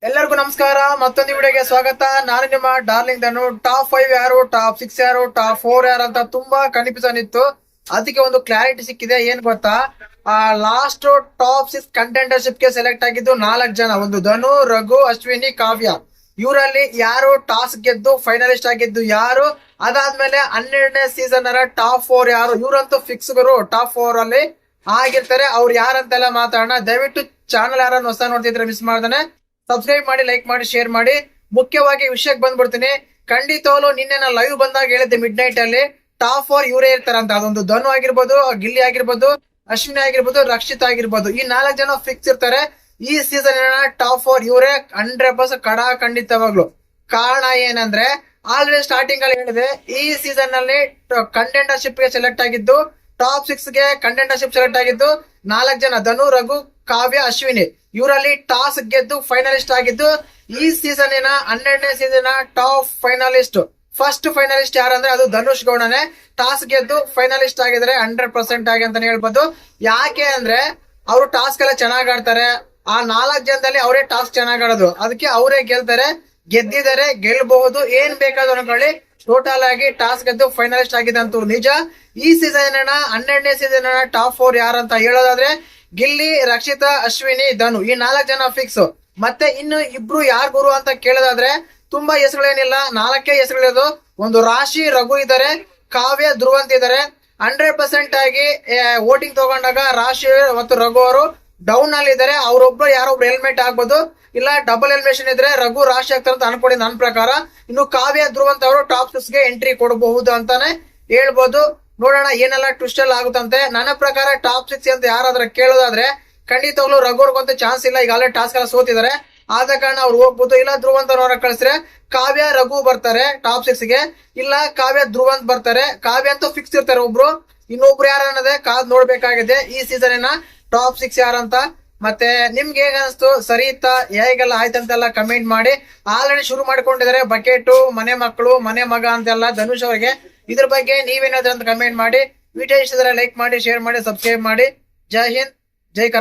ಎಲ್ಲರಿಗೂ ನಮಸ್ಕಾರ. ಮತ್ತೊಂದು ವಿಡಿಯೋಗೆ ಸ್ವಾಗತ. ನಾನು ನಿಮ್ಮ ಡಾರ್ಲಿಂಗ್ ಧನು. ಟಾಪ್ 5 ಯಾರು, ಟಾಪ್ 6 ಯಾರು, ಟಾಪ್ 4 ಯಾರು ಅಂತ ತುಂಬಾ ಕನ್ಫ್ಯೂಷನ್ ಇತ್ತು. ಅದಕ್ಕೆ ಒಂದು ಕ್ಲಾರಿಟಿ ಸಿಕ್ಕಿದೆ. ಏನ್ ಗೊತ್ತಾ, ಲಾಸ್ಟ್ ಟಾಪ್ 6 ಕಂಟೆಂಡರ್ಶಿಪ್ ಗೆ ಸೆಲೆಕ್ಟ್ ಆಗಿದ್ದು 4 ಜನ. ಒಂದು ಧನು, ರಘು, ಅಶ್ವಿನಿ, ಕಾವ್ಯ. ಇವರಲ್ಲಿ ಯಾರು ಟಾಸ್ಕ್ ಗೆದ್ದು ಫೈನಲಿಸ್ಟ್ ಆಗಿದ್ದು ಯಾರು, ಅದಾದ್ಮೇಲೆ 12ನೇ ಸೀಸನ್ ಟಾಪ್ 4 ಯಾರು, ಇವರಂತೂ ಫಿಕ್ಸ್ ಗುರು. ಟಾಪ್ 4 ಅಲ್ಲಿ ಆಗಿರ್ತಾರೆ. ಅವ್ರು ಯಾರಂತೆಲ್ಲ ಮಾತಾಡೋಣ. ದಯವಿಟ್ಟು ಚಾನಲ್ ಯಾರನ್ನ ಹೊಸ ನೋಡ್ತಿದ್ರೆ ಮಿಸ್ ಮಾಡ್ದಾನೆ ಸಬ್ಸ್ಕ್ರೈಬ್ ಮಾಡಿ, ಲೈಕ್ ಮಾಡಿ, ಶೇರ್ ಮಾಡಿ. ಮುಖ್ಯವಾಗಿ ವಿಷಯಕ್ಕೆ ಬಂದ್ಬಿಡ್ತೀನಿ. ಖಂಡಿತವಾಗ್ಲು ನಿನ್ನೆ ನಾನು ಲೈವ್ ಬಂದಾಗ ಹೇಳಿದ್ದೆ ಮಿಡ್ ನೈಟ್ ಅಲ್ಲಿ ಟಾಪ್ 4 ಇವರೇ ಇರ್ತಾರಂತ. ಅದೊಂದು ಧನು ಆಗಿರ್ಬೋದು, ಗಿಲ್ಲಿ ಆಗಿರ್ಬೋದು, ಅಶ್ವಿನಿ ಆಗಿರ್ಬೋದು, ರಕ್ಷಿತ್ ಆಗಿರ್ಬೋದು. ಈ 4 ಜನ ಫಿಕ್ಸ್ ಇರ್ತಾರೆ. ಈ ಸೀಸನ್ ಟಾಪ್ 4 ಇವರೇ 100% ಕಡಾ ಖಂಡಿತವಾಗ್ಲು. ಕಾರಣ ಏನಂದ್ರೆ ಆಲ್ರೆಡಿ ಸ್ಟಾರ್ಟಿಂಗ್ ಅಲ್ಲಿ ಹೇಳಿದೆ, ಈ ಸೀಸನ್ ನಲ್ಲಿ ಕಂಟೆಂಡರ್ಶಿಪ್ ಗೆ ಸೆಲೆಕ್ಟ್ ಆಗಿದ್ದು, ಟಾಪ್ 6 ಗೆ ಕಂಟೆಂಡರ್ಶಿಪ್ ಸೆಲೆಕ್ಟ್ ಆಗಿದ್ದು 4 ಜನ. ಧನು, ರಘು, ಕಾವ್ಯ, ಅಶ್ವಿನಿ. ಇವರಲ್ಲಿ ಟಾಸ್ಕ್ ಗೆದ್ದು ಫೈನಲಿಸ್ಟ್ ಆಗಿದ್ದು ಈ ಸೀಸನ್ 12ನೇ season top finalist. First finalist ಯಾರಂದ್ರೆ ಅದು ಧನುಷ್ ಗೌಡನೇ. ಟಾಸ್ಕ್ ಗೆದ್ದು ಫೈನಲಿಸ್ಟ್ ಆಗಿದ್ರೆ 100% ಆಗಿ ಅಂತಾನೆ ಹೇಳ್ಬೋದು. ಯಾಕೆ ಅಂದ್ರೆ ಅವರು ಟಾಸ್ಕ್ ಎಲ್ಲ ಚೆನ್ನಾಗ್ ಆಡ್ತಾರೆ. ಆ 4 ಜನದಲ್ಲಿ ಅವರೇ ಟಾಸ್ಕ್ ಚೆನ್ನಾಗ್ ಆಡೋದು, ಅದಕ್ಕೆ ಅವರೇ ಗೆಲ್ತಾರೆ. ಗೆದ್ದಿದ್ದಾರೆ, ಗೆಲ್ಬಹುದು, ಏನ್ ಬೇಕಾದ್ರು ಅನ್ಕೊಳ್ಳಿ. ಟೋಟಲ್ ಆಗಿ ಟಾಸ್ಕ್ ಗೆದ್ದು ಫೈನಲಿಸ್ಟ್ ಆಗಿದಂತೂ ನಿಜ. ಈ ಸೀಸನ್ 12ನೇ ಸೀಸನ್ ಟಾಪ್ 4 ಯಾರಂತ ಹೇಳೋದಾದ್ರೆ ಗಿಲ್ಲಿ, ರಕ್ಷಿತಾ, ಅಶ್ವಿನಿ, ಧನು. ಈ 4 ಜನ ಫಿಕ್ಸ್. ಮತ್ತೆ ಇನ್ನು ಇಬ್ರು ಯಾರ್ ಗುರು ಅಂತ ಕೇಳೋದಾದ್ರೆ ತುಂಬಾ ಹೆಸರುಗಳೇನಿಲ್ಲ, 4 ಹೆಸರುಗಳಿರೋದು. ಒಂದು ರಾಶಿ, ರಘು ಇದ್ದಾರೆ, ಕಾವ್ಯ, ಧ್ರುವ ಅಂತ ಇದ್ದಾರೆ. 100% ಆಗಿ ವೋಟಿಂಗ್ ತಗೊಂಡಾಗ ರಾಶಿ ಮತ್ತು ರಘು ಅವರು ಡೌನ್ ಅಲ್ಲಿ ಇದ್ದಾರೆ. ಅವ್ರೊಬ್ರು ಯಾರೊಬ್ರು ಹೆಲ್ಮೆಟ್ ಆಗ್ಬೋದು, ಇಲ್ಲ ಡಬಲ್ ಎಲಿಮಿನೇಷನ್ ಇದ್ರೆ ರಘು ರಾಶಿ ಆಗ್ತಾರೆ ಅಂತ ಅನ್ಕೊಂಡಿ ನನ್ನ ಪ್ರಕಾರ. ಇನ್ನು ಕಾವ್ಯ, ಧ್ರುವ ಅಂತ ಅವರು ಟಾಪ್ 6 ಗೆ ಎಂಟ್ರಿ ಕೊಡಬಹುದು ಅಂತಾನೆ ಹೇಳ್ಬೋದು. ನೋಡೋಣ ಏನೆಲ್ಲ ಟ್ವಿಸ್ಟ್ ಅಲ್ಲಿ ಆಗುತ್ತಂತೆ. ನನ್ನ ಪ್ರಕಾರ ಟಾಪ್ 6 ಅಂತ ಯಾರಾದ್ರೂ ಕೇಳೋದಾದ್ರೆ ಖಂಡಿತವಾಗ್ಲು ರಘುರ್ಗಂತೂ ಚಾನ್ಸ್ ಇಲ್ಲ. ಈಗಾಗಲೇ ಟಾಸ್ಕ್ ಎಲ್ಲ ಸೋತಿದ್ದಾರೆ, ಆದ ಕಾರಣ ಅವ್ರು ಹೋಗ್ಬೋದು. ಇಲ್ಲ ಧ್ರುವ ಅಂತ ಕಳಿಸಿದ್ರೆ ಕಾವ್ಯ, ರಘು ಬರ್ತಾರೆ ಟಾಪ್ 6 ಗೆ. ಇಲ್ಲ ಕಾವ್ಯ, ಧ್ರುವ ಅಂತ ಬರ್ತಾರೆ. ಕಾವ್ಯ ಅಂತೂ ಫಿಕ್ಸ್ ಇರ್ತಾರೆ ಒಬ್ರು. ಇನ್ನೊಬ್ರು ಯಾರನ್ನದೇ ಕಾದ್ ನೋಡ್ಬೇಕಾಗಿದೆ ಈ ಸೀಸನ್ ಟಾಪ್ 6 ಯಾರಂತ. ಮತ್ತೆ ನಿಮ್ಗೆ ಹೇಗ ಅನಿಸ್ತು, ಸರಿ ಇತ್ತಾ, ಹೇಗೆಲ್ಲ ಆಯ್ತಂತೆಲ್ಲ ಕಮೆಂಟ್ ಮಾಡಿ. ಆಲ್ರೆಡಿ ಶುರು ಮಾಡ್ಕೊಂಡಿದ್ದಾರೆ ಬಕೆಟ್, ಮನೆ ಮಕ್ಕಳು, ಮನೆ ಮಗ ಅಂತೆಲ್ಲ ಧನುಷ್ ಅವರಿಗೆ. ಇದ್ರ ಬಗ್ಗೆ ನೀವೇನಾದ್ರೂ ಅಂತ ಕಮೆಂಟ್ ಮಾಡಿ. ವಿಡಿಯೋ ಇಷ್ಟ ಲೈಕ್ ಮಾಡಿ, ಶೇರ್ ಮಾಡಿ, ಸಬ್ಸ್ಕ್ರೈಬ್ ಮಾಡಿ. ಜೈ ಹಿಂದ್, ಜೈ ಕರ್ನಾಟಕ.